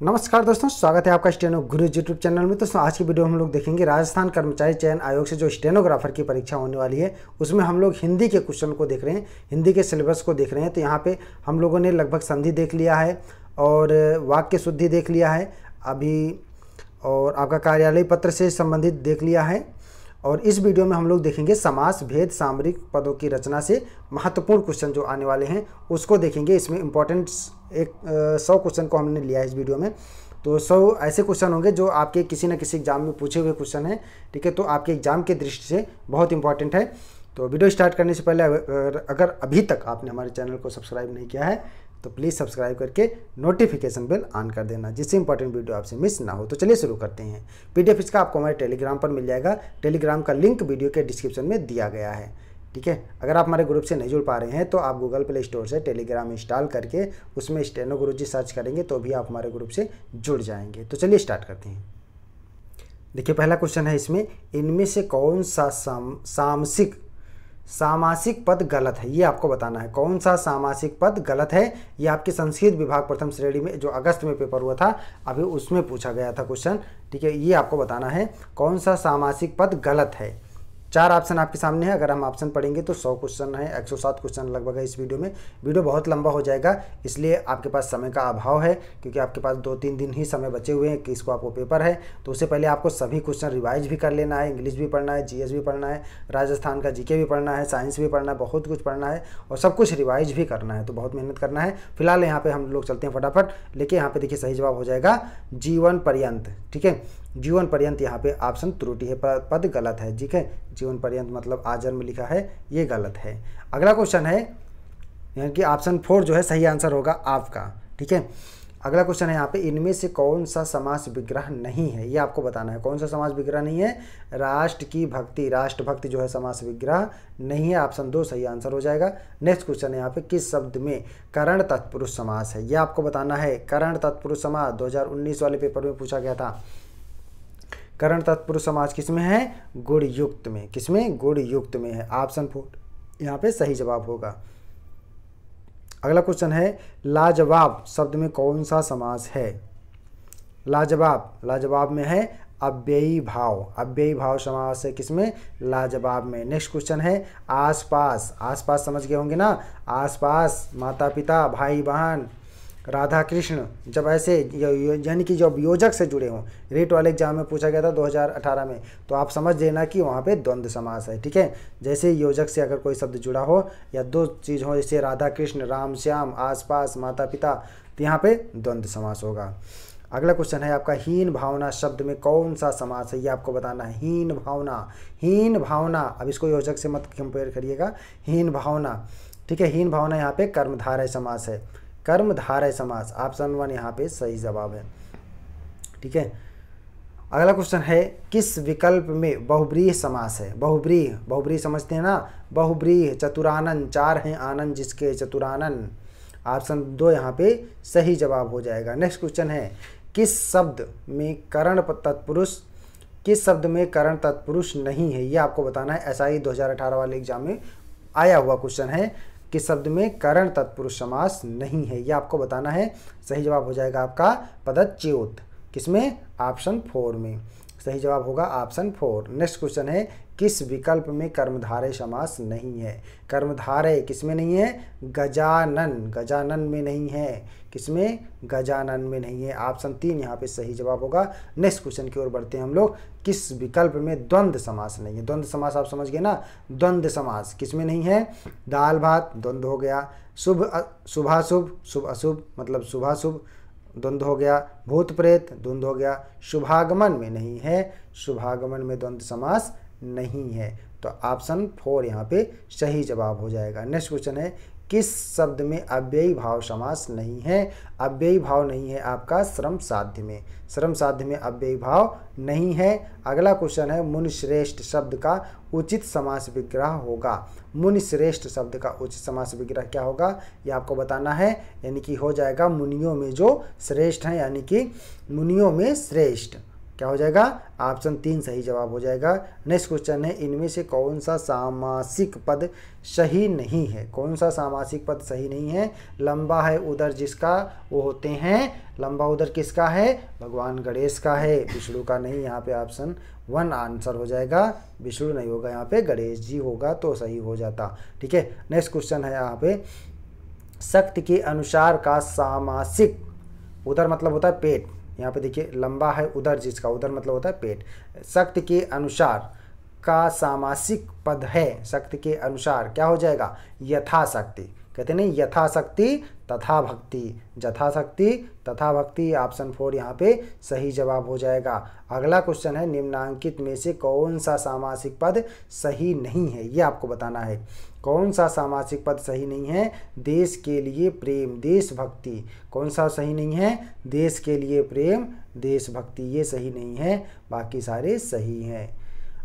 नमस्कार दोस्तों, स्वागत है आपका स्टेनो गुरु यूट्यूब चैनल में। दोस्तों आज की वीडियो में हम लोग देखेंगे राजस्थान कर्मचारी चयन आयोग से जो स्टेनोग्राफर की परीक्षा होने वाली है उसमें हम लोग हिंदी के क्वेश्चन को देख रहे हैं, हिंदी के सिलेबस को देख रहे हैं। तो यहाँ पे हम लोगों ने लगभग संधि देख लिया है और वाक्य शुद्धि देख लिया है अभी, और आपका कार्यालय पत्र से संबंधित देख लिया है। और इस वीडियो में हम लोग देखेंगे समास भेद सामरिक पदों की रचना से महत्वपूर्ण क्वेश्चन जो आने वाले हैं उसको देखेंगे। इसमें इंपॉर्टेंट 100 क्वेश्चन को हमने लिया है इस वीडियो में। तो 100 ऐसे क्वेश्चन होंगे जो आपके किसी न किसी एग्जाम में पूछे हुए क्वेश्चन हैं, ठीक है। तो आपके एग्जाम के दृष्टि से बहुत इंपॉर्टेंट है। तो वीडियो स्टार्ट करने से पहले अगर अभी तक आपने हमारे चैनल को सब्सक्राइब नहीं किया है तो प्लीज़ सब्सक्राइब करके नोटिफिकेशन बेल ऑन कर देना, जिससे इंपॉर्टेंट वीडियो आपसे मिस ना हो। तो चलिए शुरू करते हैं। पीडीएफ इसका आपको हमारे टेलीग्राम पर मिल जाएगा। टेलीग्राम का लिंक वीडियो के डिस्क्रिप्शन में दिया गया है, ठीक है। अगर आप हमारे ग्रुप से नहीं जुड़ पा रहे हैं तो आप गूगल प्ले स्टोर से टेलीग्राम इंस्टॉल करके उसमें स्टेनो गुरुजी सर्च करेंगे तो भी आप हमारे ग्रुप से जुड़ जाएंगे। तो चलिए स्टार्ट करते हैं। देखिए पहला क्वेश्चन है इसमें, इनमें से कौन सा सामासिक पद गलत है, ये आपको बताना है। कौन सा सामासिक पद गलत है, ये आपके संस्कृत विभाग प्रथम श्रेणी में जो अगस्त में पेपर हुआ था अभी उसमें पूछा गया था क्वेश्चन, ठीक है। ये आपको बताना है कौन सा सामासिक पद गलत है। 4 ऑप्शन आपके सामने है। अगर हम ऑप्शन पढ़ेंगे तो 100 क्वेश्चन है, 107 क्वेश्चन लगभग है इस वीडियो में। वीडियो बहुत लंबा हो जाएगा, इसलिए आपके पास समय का अभाव है, क्योंकि आपके पास 2-3 दिन ही समय बचे हुए हैं कि इसको आपको पेपर है। तो उससे पहले आपको सभी क्वेश्चन रिवाइज भी कर लेना है, इंग्लिश भी पढ़ना है, जीएस भी पढ़ना है, राजस्थान का जीके भी पढ़ना है, साइंस भी पढ़ना है, बहुत कुछ पढ़ना है और सब कुछ रिवाइज भी करना है। तो बहुत मेहनत करना है। फिलहाल यहाँ पे हम लोग चलते हैं फटाफट लेके। यहाँ पे देखिए सही जवाब हो जाएगा जीवन पर्यंत, ठीक है। जीवन पर्यंत यहाँ पे ऑप्शन त्रुटि है, पद गलत है, ठीक है। जीवन पर्यंत मतलब आजर में लिखा है, ये गलत है। अगला क्वेश्चन है, यानी कि ऑप्शन 4 जो है सही आंसर होगा आपका, ठीक है। अगला क्वेश्चन है यहाँ पे, इनमें से कौन सा समास विग्रह नहीं है, ये आपको बताना है। कौन सा समास विग्रह नहीं है? राष्ट्र की भक्ति, राष्ट्रभक्ति जो है समास विग्रह नहीं है। ऑप्शन 2 सही आंसर हो जाएगा। नेक्स्ट क्वेश्चन है यहाँ पे, किस शब्द में करण तत्पुरुष समास है, ये आपको बताना है। करण तत्पुरुष समास 2019 वाले पेपर में पूछा गया था। करण तत्पुरुष समास किसमें है? गुण युक्त में। किसमें? गुण युक्त में है। ऑप्शन 4 यहाँ पे सही जवाब होगा। अगला क्वेश्चन है, लाजवाब शब्द में कौन सा समास है? लाजवाब में है अव्ययी भाव, अव्ययी भाव समास है किसमें? लाजवाब में। नेक्स्ट क्वेश्चन है, आसपास समझ गए होंगे ना। आसपास माता पिता, भाई बहन, राधा कृष्ण, जब ऐसे यानी कि जब योजक से जुड़े हों, रेट वाले एग्जाम में पूछा गया था 2018 में, तो आप समझ लेना कि वहाँ पे द्वंद्व समास है, ठीक है। जैसे योजक से अगर कोई शब्द जुड़ा हो या 2 चीज़ हो, जैसे राधा कृष्ण, राम श्याम, आसपास, माता पिता, तो यहाँ पे द्वंद्व समास होगा। अगला क्वेश्चन है आपका, हीन भावना शब्द में कौन सा समास है, ये आपको बताना है। हीन भावना, अब इसको योजक से मत कंपेयर करिएगा। हीन भावना, ठीक है। हीन भावना यहाँ पे कर्मधारय समास है, कर्मधारय समास। ऑप्शन 1 यहाँ पे सही जवाब है, ठीक है। अगला क्वेश्चन है, किस विकल्प में बहुब्रीहि समास है? बहुब्रीहि समझते हैं ना। बहुब्रीहि चतुरानन, 4 हैं आनंद जिसके, चतुरानन। ऑप्शन 2 यहाँ पे सही जवाब हो जाएगा। नेक्स्ट क्वेश्चन है, किस शब्द में करण तत्पुरुष नहीं है, ये आपको बताना है। SI 2018 वाले एग्जाम में आया हुआ क्वेश्चन है, किस शब्द में करण तत्पुरुष समास नहीं है, ये आपको बताना है। सही जवाब हो जाएगा आपका पदच्युत। किसमें? ऑप्शन 4 में। सही जवाब होगा ऑप्शन 4। नेक्स्ट क्वेश्चन है, किस विकल्प में कर्मधारय समास नहीं है? कर्मधारय किसमें नहीं है? गजानन में नहीं है। किसमें? गजानन में नहीं है। ऑप्शन 3 यहाँ पे सही जवाब होगा। नेक्स्ट क्वेश्चन की ओर बढ़ते हैं हम लोग, किस विकल्प में द्वंद्व समास नहीं है? द्वंद्व समास आप समझ गए ना। द्वंद्व समास किसमें नहीं है? दाल भात द्वंद्व हो गया, शुभाशुभ, शुभ अशुभ मतलब शुभाशुभ द्वंद्व हो गया, भूत प्रेत द्वंद्व हो गया, शुभागमन में नहीं है, शुभागमन में द्वंद्व समास नहीं है। तो ऑप्शन 4 यहाँ पे सही जवाब हो जाएगा। नेक्स्ट क्वेश्चन है, किस शब्द में अव्ययी भाव समास नहीं है? अव्ययी भाव नहीं है आपका श्रम साध्य में। श्रम साध्य में अव्ययी भाव नहीं है। अगला क्वेश्चन है, मुनिश्रेष्ठ शब्द का उचित समास विग्रह होगा। मुनिश्रेष्ठ शब्द का उचित समास विग्रह क्या होगा, ये आपको बताना है। यानी कि हो जाएगा मुनियों में जो श्रेष्ठ हैं, यानी कि मुनियों में श्रेष्ठ। क्या हो जाएगा, ऑप्शन 3 सही जवाब हो जाएगा। नेक्स्ट क्वेश्चन है, इनमें से कौन सा सामासिक पद सही नहीं है। कौन सा सामासिक पद सही नहीं है। लंबा है उदर जिसका वो होते हैं, लंबा उदर किसका है, भगवान गणेश का है, विष्णु का नहीं। यहाँ पे ऑप्शन 1 आंसर हो जाएगा, विष्णु नहीं होगा, यहाँ पे गणेश जी होगा तो सही हो जाता। ठीक है, नेक्स्ट क्वेश्चन है यहाँ पे, शक्ति के अनुसार का सामासिक, उदर मतलब होता है पेट, यहाँ पे देखिए लंबा है उदर जिसका, उदर मतलब होता है पेट, शक्ति के अनुसार का सामासिक पद है, शक्ति के अनुसार क्या हो जाएगा, यथाशक्ति। कहते नहीं यथाशक्ति तथा भक्ति, यथाशक्ति तथा भक्ति, ऑप्शन 4 यहाँ पे सही जवाब हो जाएगा। अगला क्वेश्चन है, निम्नांकित में से कौन सा सामासिक पद सही नहीं है, ये आपको बताना है। कौन सा सामासिक पद सही नहीं है, देश के लिए प्रेम, देशभक्ति, कौन सा सही नहीं है, देश के लिए प्रेम, देशभक्ति, ये सही नहीं है, बाकी सारे सही हैं।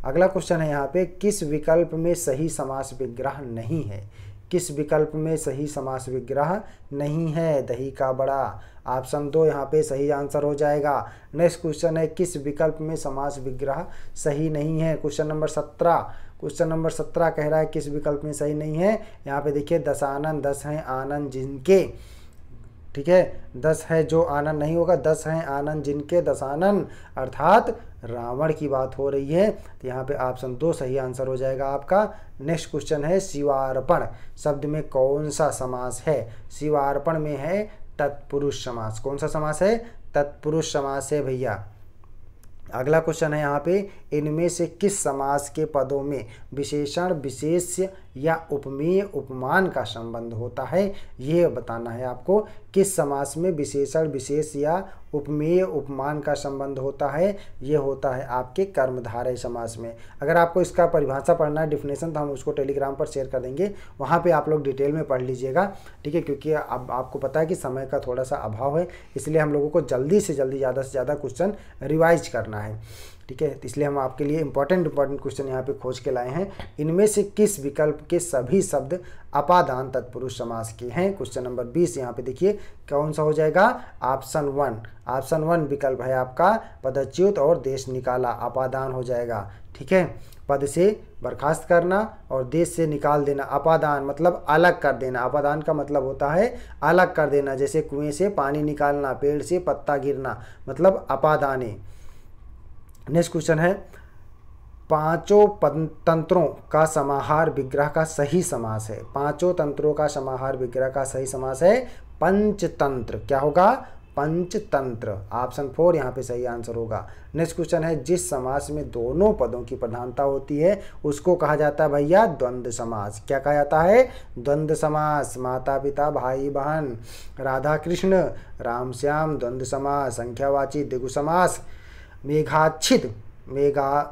अगला क्वेश्चन है यहाँ पे, किस विकल्प में सही समास विग्रह नहीं है। किस विकल्प में सही समास विग्रह नहीं है, दही का बड़ा, ऑप्शन 2 यहाँ पे सही आंसर हो जाएगा। नेक्स्ट क्वेश्चन है, किस विकल्प में समास विग्रह सही नहीं है, क्वेश्चन नंबर 17। क्वेश्चन नंबर 17 कह रहा है किस विकल्प में सही नहीं है। यहाँ पे देखिए दशानन, 10 हैं आनंद जिनके, ठीक है, 10 है जो आनंद नहीं होगा, 10 हैं आनंद जिनके दशानन, अर्थात रावण की बात हो रही है, तो यहाँ पे ऑप्शन 2 सही आंसर हो जाएगा आपका। नेक्स्ट क्वेश्चन है, शिवार्पण शब्द में कौन सा समास है। शिवार्पण में है तत्पुरुष समास, कौन सा समास है, तत्पुरुष समास है भैया। अगला क्वेश्चन है यहाँ पे, इनमें से किस समास के पदों में विशेषण विशेष्य या उपमेय उपमान का संबंध होता है, ये बताना है आपको। किस समास में विशेषण विशेष या उपमेय उपमान का संबंध होता है, ये होता है आपके कर्मधारय समास में। अगर आपको इसका परिभाषा पढ़ना है, डिफिनेशन, तो हम उसको टेलीग्राम पर शेयर कर देंगे, वहाँ पे आप लोग डिटेल में पढ़ लीजिएगा। ठीक है, क्योंकि अब आपको पता है कि समय का थोड़ा सा अभाव है, इसलिए हम लोगों को जल्दी से जल्दी ज़्यादा से ज़्यादा क्वेश्चन रिवाइज करना है। ठीक है, तो इसलिए हम आपके लिए इंपॉर्टेंट क्वेश्चन यहाँ पे खोज के लाए हैं। इनमें से किस विकल्प के सभी शब्द अपादान तत्पुरुष समास के हैं। क्वेश्चन नंबर 20 यहाँ पे देखिए कौन सा हो जाएगा, ऑप्शन 1। ऑप्शन 1 विकल्प है आपका, पदच्युत और देश निकाला, अपादान हो जाएगा। ठीक है, पद से बर्खास्त करना और देश से निकाल देना, अपादान मतलब अलग कर देना, अपादान का मतलब होता है अलग कर देना, जैसे कुएं से पानी निकालना, पेड़ से पत्ता गिरना, मतलब अपादाने। नेक्स्ट क्वेश्चन है, पांचों तंत्रों का समाहार विग्रह का सही समास है। पांचों तंत्रों का समाहार विग्रह का सही समास है पंचतंत्र, क्या होगा, पंचतंत्र, ऑप्शन 4 यहाँ पे सही आंसर होगा। नेक्स्ट क्वेश्चन है, जिस समास में दोनों पदों की प्रधानता होती है उसको कहा जाता है भैया द्वंद्व समास। क्या कहा जाता है, द्वंद्व समास। माता पिता भाई बहन, राधा कृष्ण, राम श्याम, द्वंद्व समास। संख्यावाची द्विगु समास।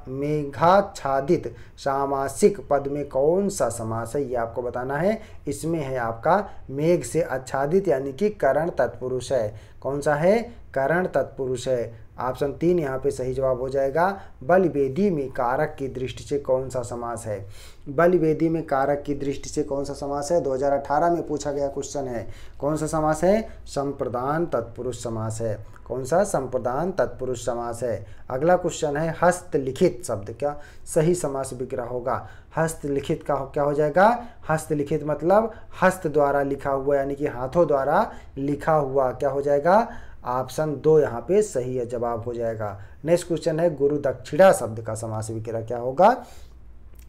मेघाच्छादित सामासिक पद में कौन सा समास है, ये आपको बताना है। इसमें है आपका मेघ से आच्छादित, यानी कि करण तत्पुरुष है। कौन सा है, करण तत्पुरुष है। ऑप्शन 3 यहाँ पे सही जवाब हो जाएगा। बलिवेदी में कारक की दृष्टि से कौन सा समास है। बलिवेदी में कारक की दृष्टि से कौन सा समास है, 2018 में पूछा गया क्वेश्चन है। कौन सा समास है, संप्रदान तत्पुरुष समास है। कौन सा, संप्रदान तत्पुरुष समास है। अगला क्वेश्चन है, हस्तलिखित शब्द क्या सही समास विग्रह होगा। हस्तलिखित का क्या हो जाएगा, हस्तलिखित मतलब हस्त द्वारा लिखा हुआ, यानी कि हाथों द्वारा लिखा हुआ, क्या हो जाएगा, ऑप्शन 2 यहाँ पे सही है जवाब हो जाएगा। नेक्स्ट क्वेश्चन है, गुरु दक्षिणा शब्द का समास विग्रह क्या होगा।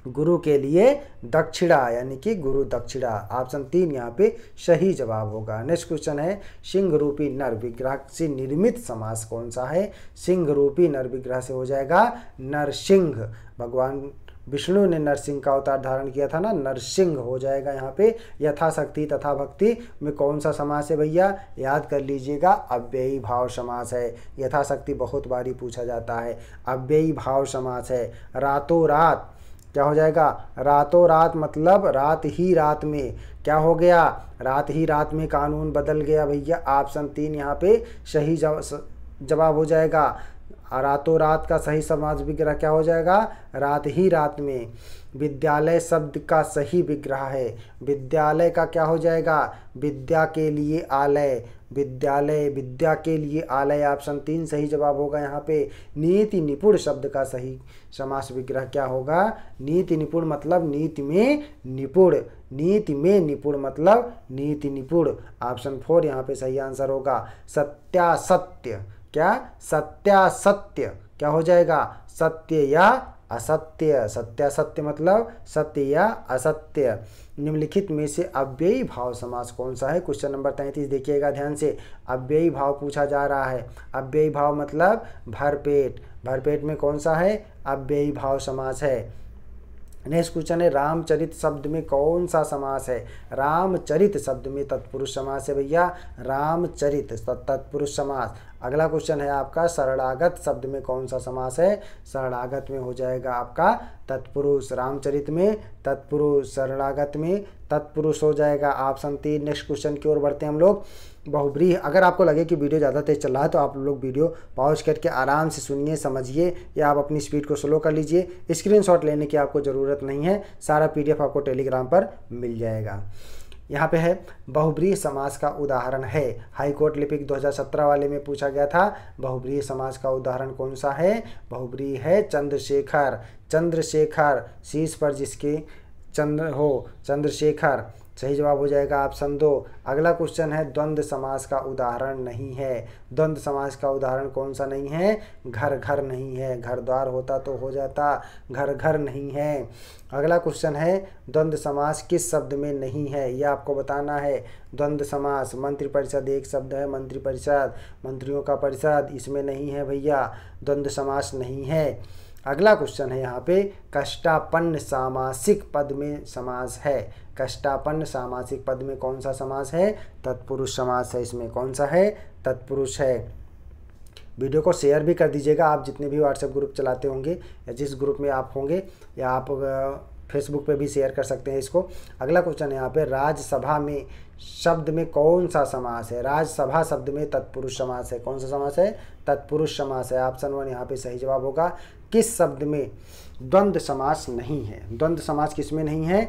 गुरु के लिए दक्षिणा, यानी कि गुरु दक्षिणा, ऑप्शन 3 यहाँ पे सही जवाब होगा। नेक्स्ट क्वेश्चन है, सिंह रूपी नर विग्रह से निर्मित समास कौन सा है। सिंह रूपी नर विग्रह से हो जाएगा नरसिंह। भगवान विष्णु ने नरसिंह का अवतार धारण किया था ना, नरसिंह हो जाएगा यहाँ पे। यथाशक्ति तथा भक्ति में कौन सा समास है भैया, याद कर लीजिएगा, अव्ययी भाव समास है। यथाशक्ति बहुत बारी पूछा जाता है, अव्ययी भाव समास है। रातों रात क्या हो जाएगा, रातों रात मतलब रात ही रात में, क्या हो गया, रात ही रात में कानून बदल गया भैया। ऑप्शन 3 यहाँ पे सही जवाब हो जाएगा। रातों रात का सही समास विग्रह क्या हो जाएगा, रात ही रात में। विद्यालय शब्द का सही विग्रह है, विद्यालय का क्या हो जाएगा, विद्या के लिए आलय, विद्यालय विद्या के लिए आलय। ऑप्शन 3 सही जवाब होगा यहाँ पे। नीति निपुण शब्द का सही समास विग्रह क्या होगा, नीति निपुण मतलब नीति में निपुण, नीति में निपुण मतलब नीति निपुण। ऑप्शन 4 यहाँ पे सही आंसर होगा। सत्यासत्य, क्या सत्यासत्य क्या हो जाएगा, सत्य या असत्य, सत्यासत्य मतलब सत्य या असत्य। निम्नलिखित में से अव्ययी भाव समास कौन सा है, क्वेश्चन नंबर 33 देखिएगा ध्यान से। अव्ययी भाव पूछा जा रहा है, अव्ययी भाव मतलब भरपेट, भरपेट में कौन सा है, अव्ययी भाव समास है। नेक्स्ट क्वेश्चन है रामचरित शब्द में कौन सा समास है, रामचरित शब्द में तत्पुरुष समास है भैया, रामचरित तत्पुरुष समास। अगला क्वेश्चन है आपका शरणागत शब्द में कौन सा समास है, शरणागत में हो जाएगा आपका तत्पुरुष, रामचरित में तत्पुरुष, शरणागत में तत्पुरुष हो जाएगा। ऑप्शन 3। नेक्स्ट क्वेश्चन की ओर बढ़ते हैं हम लोग। बहुब्रीहि, अगर आपको लगे कि वीडियो ज़्यादा तेज चल रहा है तो आप लोग वीडियो पॉज करके आराम से सुनिए, समझिए, या आप अपनी स्पीड को स्लो कर लीजिए। स्क्रीनशॉट लेने की आपको ज़रूरत नहीं है, सारा PDF आपको टेलीग्राम पर मिल जाएगा। यहाँ पे है बहुब्रीहि समास का उदाहरण है, हाईकोर्ट लिपिक 2017 वाले में पूछा गया था। बहुब्रीहि समास का उदाहरण कौन सा है, बहुब्रीहि है चंद्रशेखर, चंद्रशेखर शीर्ष पर जिसके चंद्र हो, चंद्रशेखर सही जवाब हो जाएगा ऑप्शन 2। अगला क्वेश्चन है द्वंद्व समास का उदाहरण नहीं है, द्वंद्व समास का उदाहरण कौन सा नहीं है, घर घर नहीं है, घर द्वार होता तो हो जाता, घर घर नहीं है। अगला क्वेश्चन है द्वंद्व समास किस शब्द में नहीं है, यह आपको बताना है। द्वंद्व समास मंत्रिपरिषद एक शब्द है, मंत्रिपरिषद मंत्रियों का परिषद, इसमें नहीं है भैया, द्वंद्व समास नहीं है। अगला क्वेश्चन है यहाँ पे कष्टापन्न सामासिक पद में समास है, कष्टापन्न सामासिक पद में कौन सा समास है, तत्पुरुष समास है, इसमें कौन सा है, तत्पुरुष है। वीडियो को शेयर भी कर दीजिएगा, आप जितने भी व्हाट्सएप ग्रुप चलाते होंगे या जिस ग्रुप में आप होंगे, या आप फेसबुक पे भी शेयर कर सकते हैं इसको। अगला क्वेश्चन है यहाँ पे राज्यसभा में शब्द में कौन सा समास है, राज्यसभा शब्द में तत्पुरुष समास है, कौन सा समास है, तत्पुरुष समास है। ऑप्शन 1 यहाँ पे सही जवाब होगा। किस शब्द में द्वंद्व समास नहीं है, द्वंद्व समास किस में नहीं है,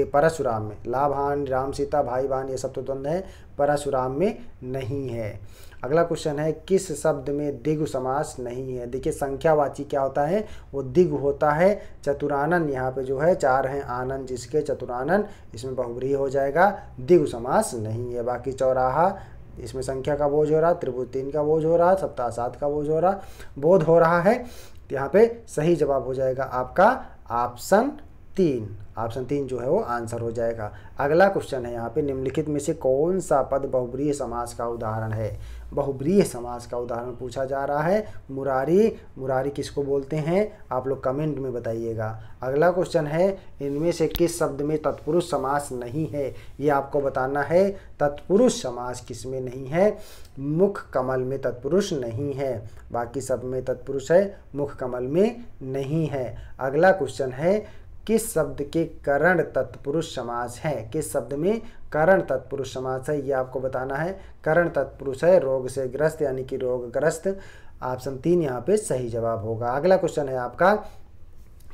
परशुराम में, लाभान राम सीता भाई बहन ये सब तो द्वंद्व है, परशुराम में नहीं है। अगला क्वेश्चन है किस शब्द में द्विगु समास नहीं है। देखिए संख्यावाची क्या होता है, वो द्विगु होता है। चतुरानन यहाँ पे जो है 4 हैं आनंद जिसके, चतुरानन, इसमें बहुब्रीहि हो जाएगा, द्विगु समास नहीं है। बाकी चौराहा, इसमें संख्या का बोझ हो रहा, त्रिभुज 3 का बोझ हो रहा, सप्ताह 7 का बोझ हो रहा, बोध हो रहा है। यहाँ पे सही जवाब हो जाएगा आपका ऑप्शन 3, ऑप्शन 3 जो है वो आंसर हो जाएगा। अगला क्वेश्चन है यहाँ पे निम्नलिखित में से कौन सा पद बहुब्रीहि समास का उदाहरण है, बहुब्रीहि समास का उदाहरण पूछा जा रहा है। मुरारी, मुरारी किसको बोलते हैं, आप लोग कमेंट में बताइएगा। अगला क्वेश्चन है इनमें से किस शब्द में तत्पुरुष समास नहीं है, ये आपको बताना है। तत्पुरुष समास किस में नहीं है, मुख कमल में तत्पुरुष नहीं है, बाकी सब में तत्पुरुष है, मुख कमल में नहीं है। अगला क्वेश्चन है किस शब्द के करण तत्पुरुष समास है, किस शब्द में करण तत्पुरुष समास है, ये आपको बताना है। करण तत्पुरुष है रोग से ग्रस्त यानी कि रोगग्रस्त, ऑप्शन 3 यहाँ पे सही जवाब होगा। अगला क्वेश्चन है आपका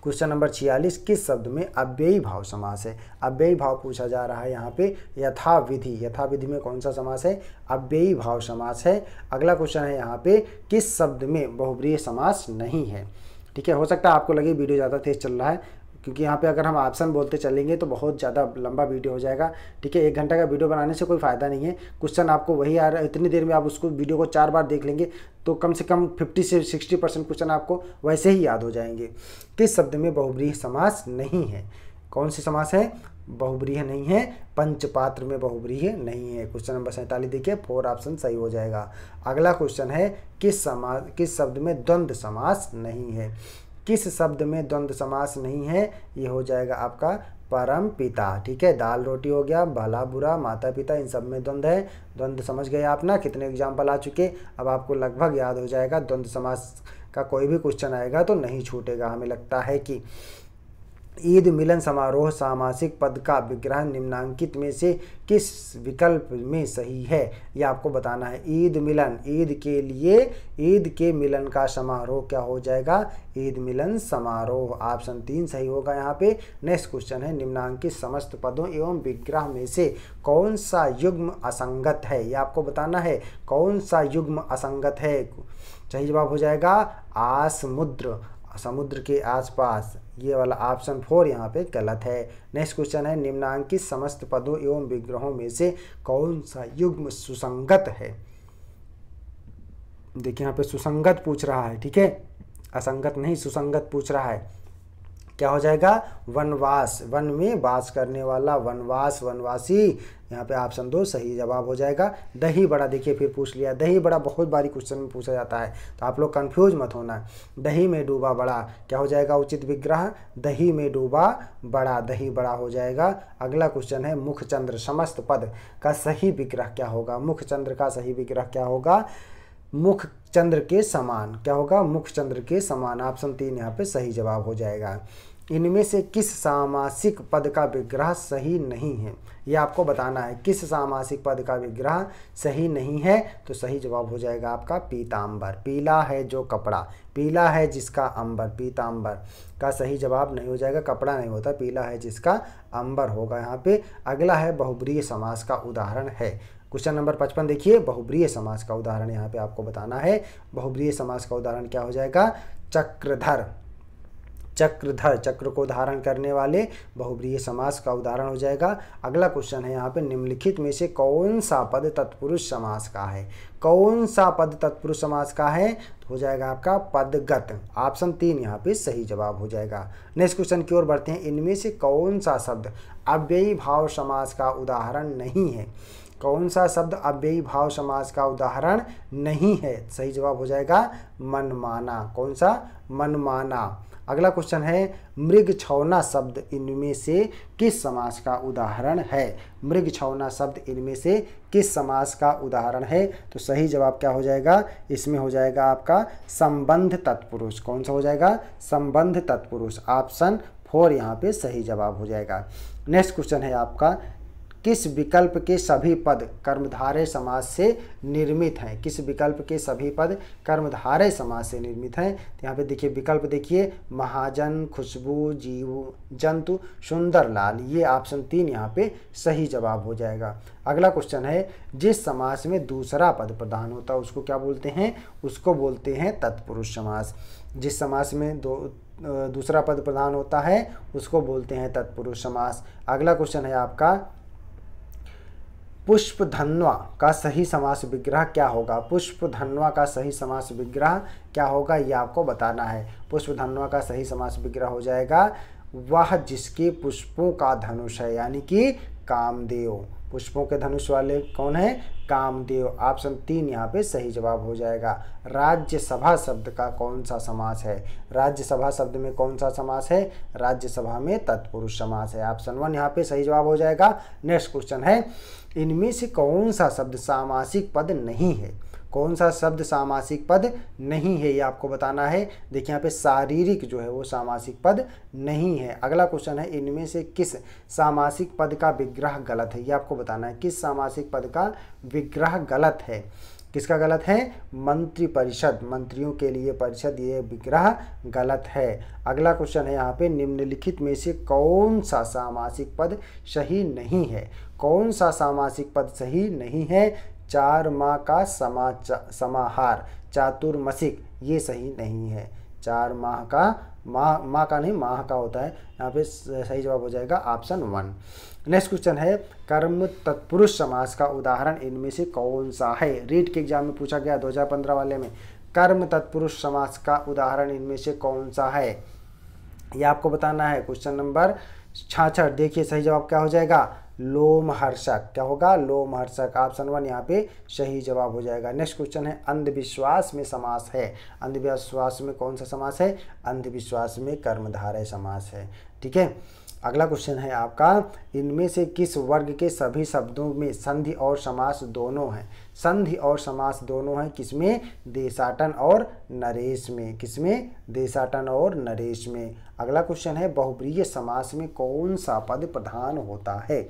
क्वेश्चन नंबर 46, किस शब्द में अव्ययी भाव समास है, अव्ययी भाव पूछा जा रहा है यहाँ पे। यथाविधि, यथाविधि में कौन सा समास है, अव्ययी भाव समास है। अगला क्वेश्चन है यहाँ पे किस शब्द में बहुब्रीहि समास नहीं है। ठीक है, हो सकता है आपको लगे वीडियो ज़्यादा तेज चल रहा है, क्योंकि यहाँ पे अगर हम ऑप्शन बोलते चलेंगे तो बहुत ज़्यादा लंबा वीडियो हो जाएगा। ठीक है, 1 घंटा का वीडियो बनाने से कोई फ़ायदा नहीं है। क्वेश्चन आपको वही आ रहा है, इतनी देर में आप उसको वीडियो को 4 बार देख लेंगे तो कम से कम 50 से 60% क्वेश्चन आपको वैसे ही याद हो जाएंगे। किस शब्द में बहुब्रीहि समास नहीं है, कौन सी समास है, बहुब्रीहि नहीं है, पंचपात्र में बहुब्रीहि नहीं है। क्वेश्चन नंबर 47 देखिए, 4 ऑप्शन सही हो जाएगा। अगला क्वेश्चन है किस शब्द में द्वंद्व समास नहीं है, किस शब्द में द्वंद्व समास नहीं है, ये हो जाएगा आपका परम पिता। ठीक है, दाल रोटी हो गया, भला बुरा, माता पिता, इन सब में द्वंद्व है। द्वंद्व समझ गए आप ना, कितने एग्जाम्पल आ चुके, अब आपको लगभग याद हो जाएगा। द्वंद्व समास का कोई भी क्वेश्चन आएगा तो नहीं छूटेगा, हमें लगता है कि ईद मिलन समारोह सामासिक पद का विग्रह निम्नांकित में से किस विकल्प में सही है, यह आपको बताना है। ईद मिलन, ईद के लिए ईद के मिलन का समारोह क्या हो जाएगा, ईद मिलन समारोह। ऑप्शन 3 सही होगा यहाँ पे। नेक्स्ट क्वेश्चन है, निम्नांकित समस्त पदों एवं विग्रह में से कौन सा युग्म असंगत है, यह आपको बताना है। कौन सा युग्म असंगत है, सही जवाब हो जाएगा आसमुद्र, समुद्र के आसपास। ये वाला ऑप्शन 4 यहाँ पे गलत है। नेक्स्ट क्वेश्चन है, निम्नांकित समस्त पदों एवं विग्रहों में से कौन सा युग्म सुसंगत है। देखिए यहाँ पे सुसंगत पूछ रहा है, ठीक है, असंगत नहीं, सुसंगत पूछ रहा है। क्या हो जाएगा, वनवास, वन में वास करने वाला, वनवास, वनवासी। यहाँ पे ऑप्शन 2 सही जवाब हो जाएगा। दही बड़ा, देखिए फिर पूछ लिया, दही बड़ा बहुत बारी क्वेश्चन में पूछा जाता है, तो आप लोग कंफ्यूज मत होना। दही में डूबा बड़ा, क्या हो जाएगा उचित विग्रह, दही में डूबा बड़ा, दही बड़ा हो जाएगा। अगला क्वेश्चन है, मुखचंद्र समस्त पद का सही विग्रह क्या होगा। मुखचंद्र का सही विग्रह क्या होगा, मुख चंद्र के समान, क्या होगा, मुख चंद्र के समान। ऑप्शन 3 यहाँ पे सही जवाब हो जाएगा। इनमें से किस सामासिक पद का विग्रह सही नहीं है, यह आपको बताना है। किस सामासिक पद का विग्रह सही नहीं है, तो सही जवाब हो जाएगा आपका पीतांबर। पीला है जो कपड़ा, पीला है जिसका अंबर, पीतांबर का सही जवाब नहीं हो जाएगा। कपड़ा नहीं होता, पीला है जिसका अंबर होगा यहाँ पे। अगला है, बहुब्रीहि समास का उदाहरण है। क्वेश्चन नंबर 55 देखिए, बहुब्रीहि समास का उदाहरण यहाँ पे आपको बताना है। बहुब्रीहि समास का उदाहरण क्या हो जाएगा, चक्रधर, चक्रधर, चक्र को धारण करने वाले बहुब्रीहि समास का उदाहरण हो जाएगा। अगला क्वेश्चन है यहाँ पे, निम्नलिखित में से कौन सा पद तत्पुरुष समास का है। कौन सा पद तत्पुरुष समास का है, तो हो जाएगा आपका पदगत। ऑप्शन 3 यहाँ पे सही जवाब हो जाएगा। नेक्स्ट क्वेश्चन की ओर बढ़ते हैं, इनमें से कौन सा शब्द अव्ययी भाव समास का उदाहरण नहीं है। कौन सा शब्द अव्ययी भाव समास का उदाहरण नहीं है, सही जवाब हो जाएगा मनमाना। कौन सा, मनमाना। अगला क्वेश्चन है, मृग छौना शब्द इनमें से किस समास का उदाहरण है। मृग छौना शब्द इनमें से किस समास का उदाहरण है, तो सही जवाब क्या हो जाएगा, इसमें हो जाएगा आपका संबंध तत्पुरुष। कौन सा हो जाएगा, संबंध तत्पुरुष। ऑप्शन 4 यहाँ पे सही जवाब हो जाएगा। नेक्स्ट क्वेश्चन है आपका, किस विकल्प के सभी पद कर्मधारय समास से निर्मित हैं। किस विकल्प के सभी पद कर्मधारय समास से निर्मित हैं, तो यहाँ पे देखिए विकल्प देखिए, महाजन, खुशबू, जीव जंतु, सुंदरलाल। ये ऑप्शन 3 यहाँ पे सही जवाब हो जाएगा। अगला क्वेश्चन है, जिस समास में दूसरा पद प्रधान होता है उसको क्या बोलते हैं, उसको बोलते हैं तत्पुरुष समास। जिस समास में दूसरा पद प्रधान होता है उसको बोलते हैं तत्पुरुष समास। अगला क्वेश्चन है आपका, पुष्पधन्वा का सही समास विग्रह क्या होगा। पुष्पधन्वा का सही समास विग्रह क्या होगा, ये आपको बताना है। पुष्पधन्वा का सही समास विग्रह हो जाएगा, वह जिसके पुष्पों का धनुष है, यानी कि कामदेव। पुष्पों के धनुष वाले कौन है, कामदेव। ऑप्शन 3 यहाँ पे सही जवाब हो जाएगा। राज्यसभा शब्द का कौन सा समास है। राज्यसभा शब्द में कौन सा समास है, राज्यसभा में तत्पुरुष समास है। ऑप्शन 1 यहाँ पे सही जवाब हो जाएगा। नेक्स्ट क्वेश्चन है, इनमें से कौन सा शब्द सामासिक पद नहीं है। कौन सा शब्द सामासिक पद नहीं है, ये आपको बताना है। देखिए यहाँ पे शारीरिक जो है वो सामासिक पद नहीं है। अगला क्वेश्चन है, इनमें से किस सामासिक पद का विग्रह गलत है, ये आपको बताना है। किस सामासिक पद का विग्रह गलत है, किसका गलत है, मंत्री परिषद, मंत्रियों के लिए परिषद, ये विग्रह गलत है। अगला क्वेश्चन है यहाँ पे, निम्नलिखित में से कौन सा सामासिक पद सही नहीं है। कौन सा सामासिक पद सही नहीं है, 4 माह का समाहार, चातुर्मासिक, ये सही नहीं है। 4 माह का, माह का नहीं, माह का होता है, यहाँ पे सही जवाब हो जाएगा ऑप्शन 1। नेक्स्ट क्वेश्चन है, कर्म तत्पुरुष समास का उदाहरण इनमें से कौन सा है। रीट के एग्जाम में पूछा गया 2015 वाले में, कर्म तत्पुरुष समास का उदाहरण इनमें से कौन सा है, यह आपको बताना है। क्वेश्चन नंबर 66 देखिए, सही जवाब क्या हो जाएगा, लोमहर्षक। क्या होगा, लोमहर्षक। ऑप्शन 1 यहाँ पे सही जवाब हो जाएगा। नेक्स्ट क्वेश्चन है, अंधविश्वास में समास है। अंधविश्वास में कौन सा समास है, अंधविश्वास में कर्मधारय समास है। ठीक है। अगला क्वेश्चन है आपका, इनमें से किस वर्ग के सभी शब्दों में संधि और समास दोनों हैं? संधि और समास दोनों हैं किसमें? देशाटन और नरेश में। किसमें? देशाटन और नरेश में। अगला क्वेश्चन है, बहुब्रीहि समास में कौन सा पद प्रधान होता है?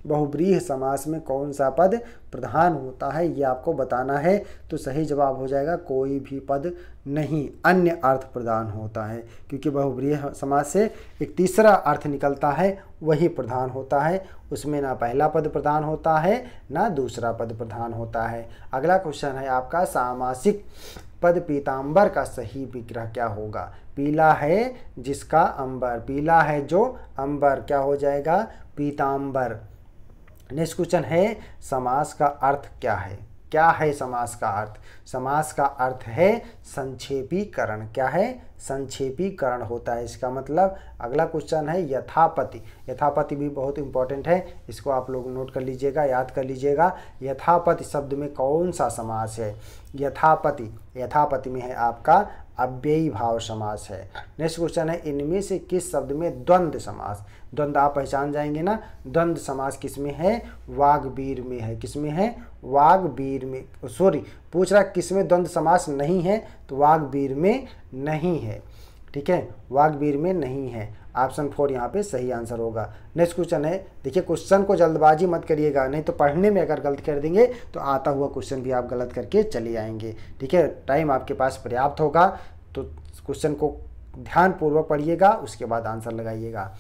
बहुब्रीहि समास में कौन सा पद प्रधान होता है, ये आपको बताना है। तो सही जवाब हो जाएगा कोई भी पद नहीं, अन्य अर्थ प्रधान होता है, क्योंकि बहुब्रीहि समास से एक तीसरा अर्थ निकलता है, वही प्रधान होता है। उसमें ना पहला पद प्रधान होता है ना दूसरा पद प्रधान होता है। अगला क्वेश्चन है आपका, सामासिक पद पीताम्बर का सही विग्रह क्या होगा? पीला है जिसका अंबर, पीला है जो अंबर, क्या हो जाएगा? पीताम्बर। नेक्स्ट क्वेश्चन है, समास का अर्थ क्या है? क्या है समास का अर्थ? समास का अर्थ है संक्षेपीकरण। क्या है? संक्षेपीकरण होता है इसका मतलब। अगला क्वेश्चन है, यथापति। यथापति भी बहुत इंपॉर्टेंट है, इसको आप लोग नोट कर लीजिएगा, याद कर लीजिएगा। यथापति शब्द में कौन सा समास है? यथापति, यथापति में है आपका अव्ययी भाव समास है। नेक्स्ट क्वेश्चन है, इनमें से किस शब्द में द्वंद्व समास? द्वंद्व आप पहचान जाएंगे ना। द्वंद्व समास किसमें है? वाग्वीर में है। किसमें है? वाग्वीर में। सॉरी, पूछ रहा किसमें द्वंद्व समास नहीं है, तो वाग्वीर में नहीं है। ठीक है, वाग्वीर में नहीं है। ऑप्शन 4 यहाँ पे सही आंसर होगा। नेक्स्ट क्वेश्चन है, देखिए क्वेश्चन को जल्दबाजी मत करिएगा, नहीं तो पढ़ने में अगर गलत कर देंगे तो आता हुआ क्वेश्चन भी आप गलत करके चले आएंगे। ठीक है, टाइम आपके पास पर्याप्त होगा, तो क्वेश्चन को ध्यानपूर्वक पढ़िएगा, उसके बाद आंसर लगाइएगा।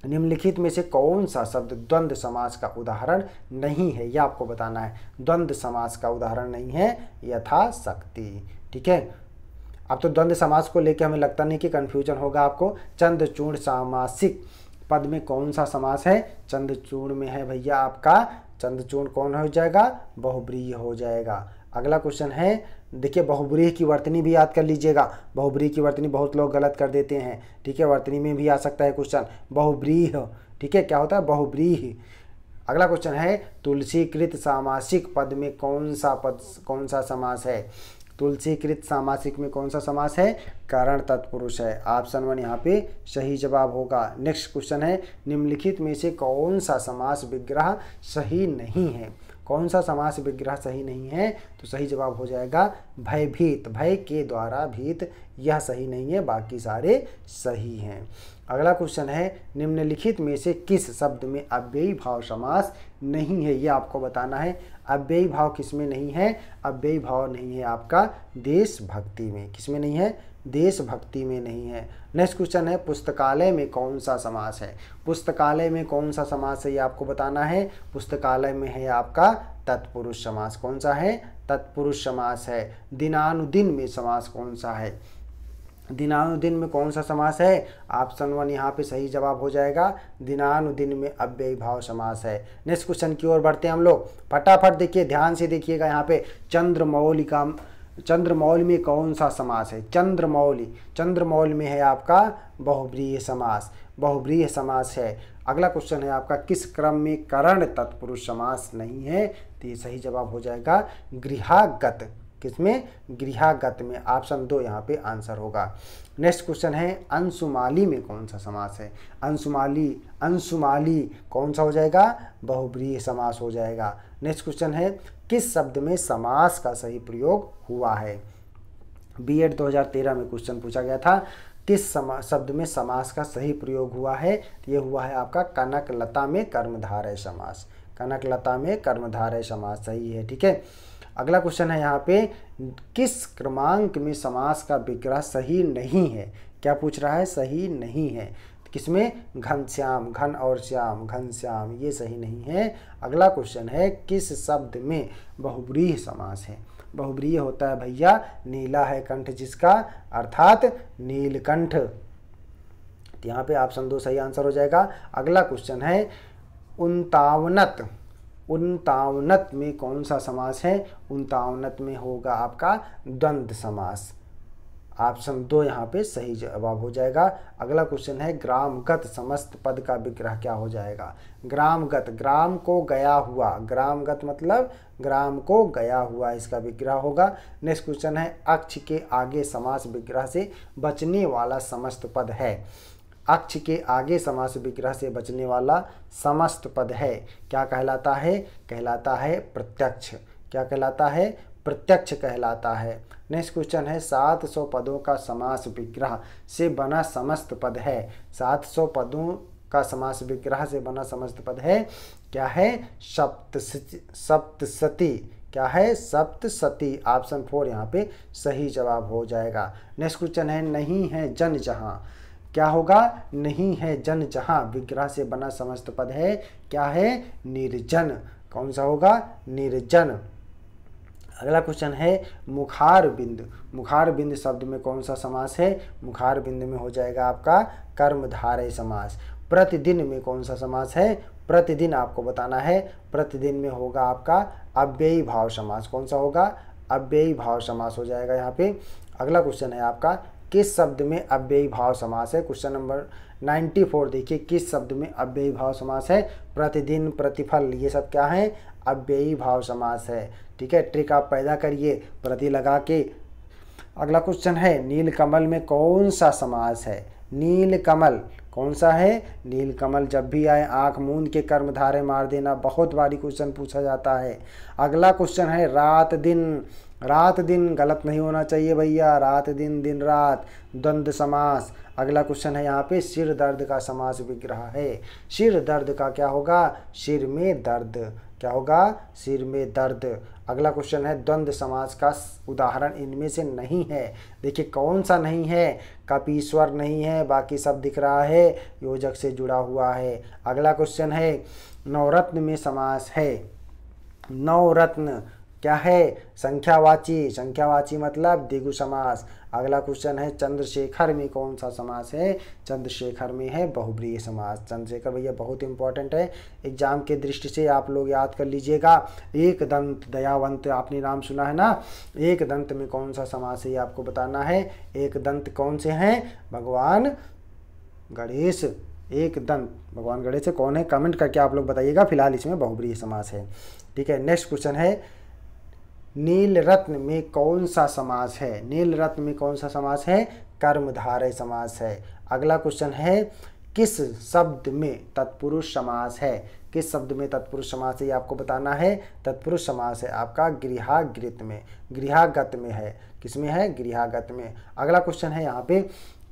निम्नलिखित में से कौन सा शब्द द्वंद्व समास का उदाहरण नहीं है, यह आपको बताना है। द्वंद्व समास का उदाहरण नहीं है, यथाशक्ति। ठीक है, अब तो द्वंद्व समास को लेकर हमें लगता नहीं कि कन्फ्यूजन होगा आपको। चंद्रचूड़ सामासिक पद में कौन सा समास है? चंद्रचूड़ में है भैया आपका, चंद्रचूड़ कौन हो जाएगा? बहुब्रीहि हो जाएगा। अगला क्वेश्चन है, देखिए बहुब्रीहि की वर्तनी भी याद कर लीजिएगा। बहुब्रीहि की वर्तनी बहुत लोग गलत कर देते हैं। ठीक है, वर्तनी में भी आ सकता है क्वेश्चन बहुब्रीहि। ठीक है, क्या होता है? बहुब्रीहि। अगला क्वेश्चन है, तुलसीकृत सामासिक पद में कौन सा समास है? तुलसीकृत सामासिक में कौन सा समास है? करण तत्पुरुष है। ऑप्शन 1 यहाँ पे सही जवाब होगा। नेक्स्ट क्वेश्चन है, निम्नलिखित में से कौन सा समास विग्रह सही नहीं है? कौन सा समास विग्रह सही नहीं है? तो सही जवाब हो जाएगा भयभीत। भय के द्वारा भीत, यह सही नहीं है, बाकी सारे सही हैं। अगला क्वेश्चन है, निम्नलिखित में से किस शब्द में अव्ययी भाव समास नहीं है, ये आपको बताना है। अव्ययी भाव किसमें नहीं है? अव्ययी भाव नहीं है आपका देशभक्ति में। किसमें नहीं है? देशभक्ति में नहीं है। नेक्स्ट क्वेश्चन है, पुस्तकालय में कौन सा समास है? पुस्तकालय में कौन सा समास है, ये आपको बताना है। पुस्तकालय में है आपका तत्पुरुष समास। कौन सा है? तत्पुरुष समास है। दिनानुदिन में समास कौन सा है? दिनानुदिन में कौन सा समास है? ऑप्शन 1 यहाँ पे सही जवाब हो जाएगा। दिनानुदिन में अव्ययी भाव समास है। नेक्स्ट क्वेश्चन की ओर बढ़ते हैं हम लोग, फटाफट देखिए, ध्यान से देखिएगा। यहाँ पे चंद्रमौली में कौन सा समास है? चंद्रमौली में है आपका बहुब्रीहि समास। बहुब्रीहि समास है। अगला क्वेश्चन है आपका, किस क्रम में करण तत्पुरुष समास नहीं है? तो ये सही जवाब हो जाएगा गृहागत। किसमें? गृहागत में। ऑप्शन 2 यहाँ पे आंसर होगा। नेक्स्ट क्वेश्चन है, अंशुमाली में कौन सा समास है? अंशुमाली कौन सा हो जाएगा? बहुब्रीहि समास हो जाएगा। नेक्स्ट क्वेश्चन है, किस शब्द में समास का सही प्रयोग हुआ है? बीएड 2013 में क्वेश्चन पूछा गया था, किस शब्द में समास का सही प्रयोग हुआ है? ये हुआ है आपका कनकलता में कर्मधारय समास। कनकलता में कर्मधारय समास सही है। ठीक है, अगला क्वेश्चन है यहाँ पे, किस क्रमांक में समास का विग्रह सही नहीं है? क्या पूछ रहा है? सही नहीं है। किसमें? घनश्याम, घन और श्याम, घनश्याम, ये सही नहीं है। अगला क्वेश्चन है, किस शब्द में बहुब्रीहि समास है? बहुब्रीहि होता है भैया, नीला है कंठ जिसका, अर्थात नीलकंठ। यहाँ पे ऑप्शन 2 सही आंसर हो जाएगा। अगला क्वेश्चन है, 59 में कौन सा समास है? 59 में होगा आपका द्वंद्व समास। ऑप्शन 2 यहाँ पे सही जवाब हो जाएगा। अगला क्वेश्चन है, ग्रामगत समस्त पद का विग्रह क्या हो जाएगा? ग्रामगत, ग्राम को गया हुआ, ग्रामगत मतलब ग्राम को गया हुआ, इसका विग्रह होगा। नेक्स्ट क्वेश्चन है, अक्ष के आगे समास विग्रह से बचने वाला समस्त पद है। अक्ष के आगे समास विग्रह से बचने वाला समस्त पद है, क्या कहलाता है? कहलाता है प्रत्यक्ष। क्या कहलाता है? प्रत्यक्ष कहलाता है। नेक्स्ट क्वेश्चन है 700 पदों का समास विग्रह से बना समस्त पद है। 700 पदों का समास विग्रह से बना समस्त पद है, क्या है? सप्तसती। क्या है? सप्तसती। ऑप्शन 4 यहाँ पे सही जवाब हो जाएगा। नेक्स्ट क्वेश्चन है नहीं है जन जहाँ, क्या होगा? नहीं है जन जहाँ विग्रह से बना समस्त पद है, क्या है? निर्जन। कौन सा होगा? निर्जन। अगला क्वेश्चन है मुखार बिंद। मुखार बिंद शब्द में कौन सा समास है? मुखार बिंद में हो जाएगा आपका कर्मधारय समास। प्रतिदिन में कौन सा समास है? प्रतिदिन आपको बताना है। प्रतिदिन में होगा आपका अव्ययी भाव समास। कौन सा होगा? अव्ययी भाव समास हो जाएगा यहाँ पे। अगला क्वेश्चन है आपका किस शब्द में अव्ययी भाव समास है? क्वेश्चन नंबर 94 देखिए, किस शब्द में अव्ययी भाव समास है? प्रतिदिन, प्रतिफल, ये सब क्या है? अव्ययी भाव समास है। ठीक है, ट्रिक आप पैदा करिए प्रति लगा के। अगला क्वेश्चन है नीलकमल में कौन सा समास है? नीलकमल कौन सा है? नीलकमल जब भी आए आंख मूंद के कर्मधारय मार देना, बहुत बारी क्वेश्चन पूछा जाता है। अगला क्वेश्चन है रात दिन। रात दिन गलत नहीं होना चाहिए भैया, रात दिन, दिन रात, द्वंद्व समास। अगला क्वेश्चन है यहाँ पे सिर दर्द का समास विग्रह है। सिर दर्द का क्या होगा? सिर में दर्द। क्या होगा? सिर में दर्द। अगला क्वेश्चन है द्वंद्व समास का उदाहरण इनमें से नहीं है। देखिए कौन सा नहीं है? कपीश्वर नहीं है, बाकी सब दिख रहा है, योजक से जुड़ा हुआ है। अगला क्वेश्चन है नवरत्न में समास है। नवरत्न क्या है? संख्यावाची। संख्यावाची मतलब द्विगु समास। अगला क्वेश्चन है चंद्रशेखर में कौन सा समास है? चंद्रशेखर में है बहुब्रीहि समास। चंद्रशेखर भैया बहुत इंपॉर्टेंट है, एग्जाम के दृष्टि से आप लोग याद कर लीजिएगा। एक दंत दयावंत आपने नाम सुना है ना? एक दंत में कौन सा समास है ये आपको बताना है। एक दंत कौन से हैं? भगवान गणेश। एक दंत भगवान गणेश से कौन है? कमेंट करके आप लोग बताइएगा। फिलहाल इसमें बहुब्रीहि समास है। ठीक है, नेक्स्ट क्वेश्चन है नीलरत्न में कौन सा समास है? नीलरत्न में कौन सा समास है? कर्मधारय समास है। अगला क्वेश्चन है किस शब्द में तत्पुरुष समास है? किस शब्द में तत्पुरुष समास है ये आपको बताना है। तत्पुरुष समास है आपका गृहागृत में, गृहागत में है। किसमें है? गृहागत में। अगला क्वेश्चन है यहाँ पे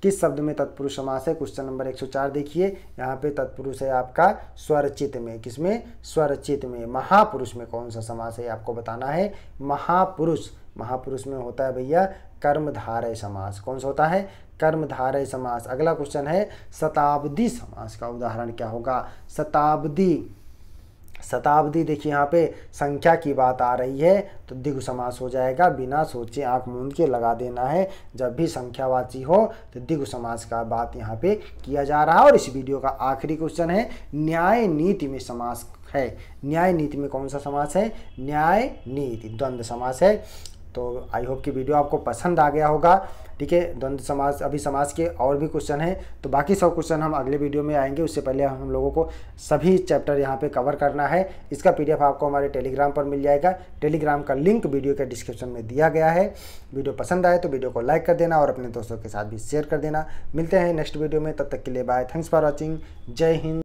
किस शब्द में तत्पुरुष समास है? क्वेश्चन नंबर 104 देखिए, यहाँ पे तत्पुरुष है आपका स्वरचित में। किसमें? स्वरचित में। महापुरुष में कौन सा समास है आपको बताना है। महापुरुष, महापुरुष में होता है भैया कर्मधारय समास। कौन सा होता है? कर्मधारय समास। अगला क्वेश्चन है शताब्दी समास का उदाहरण क्या होगा? शताब्दी। शताब्दी देखिए यहाँ पे संख्या की बात आ रही है तो द्विगु समास हो जाएगा। बिना सोचे आंख मूंद के लगा देना है। जब भी संख्यावाची हो तो द्विगु समास का बात यहाँ पे किया जा रहा है। और इस वीडियो का आखिरी क्वेश्चन है न्याय नीति में समास है। न्याय नीति में कौन सा समास है? न्याय नीति द्वंद्व समास है। तो आई होप कि वीडियो आपको पसंद आ गया होगा। ठीक है, द्वंद्व समास, अभी समास के और भी क्वेश्चन हैं तो बाकी सब क्वेश्चन हम अगले वीडियो में आएंगे। उससे पहले हम लोगों को सभी चैप्टर यहाँ पे कवर करना है। इसका PDF आपको हमारे टेलीग्राम पर मिल जाएगा। टेलीग्राम का लिंक वीडियो के डिस्क्रिप्शन में दिया गया है। वीडियो पसंद आए तो वीडियो को लाइक कर देना और अपने दोस्तों के साथ भी शेयर कर देना। मिलते हैं नेक्स्ट वीडियो में, तब तक के लिए बाय। Thanks for watching. जय हिंद।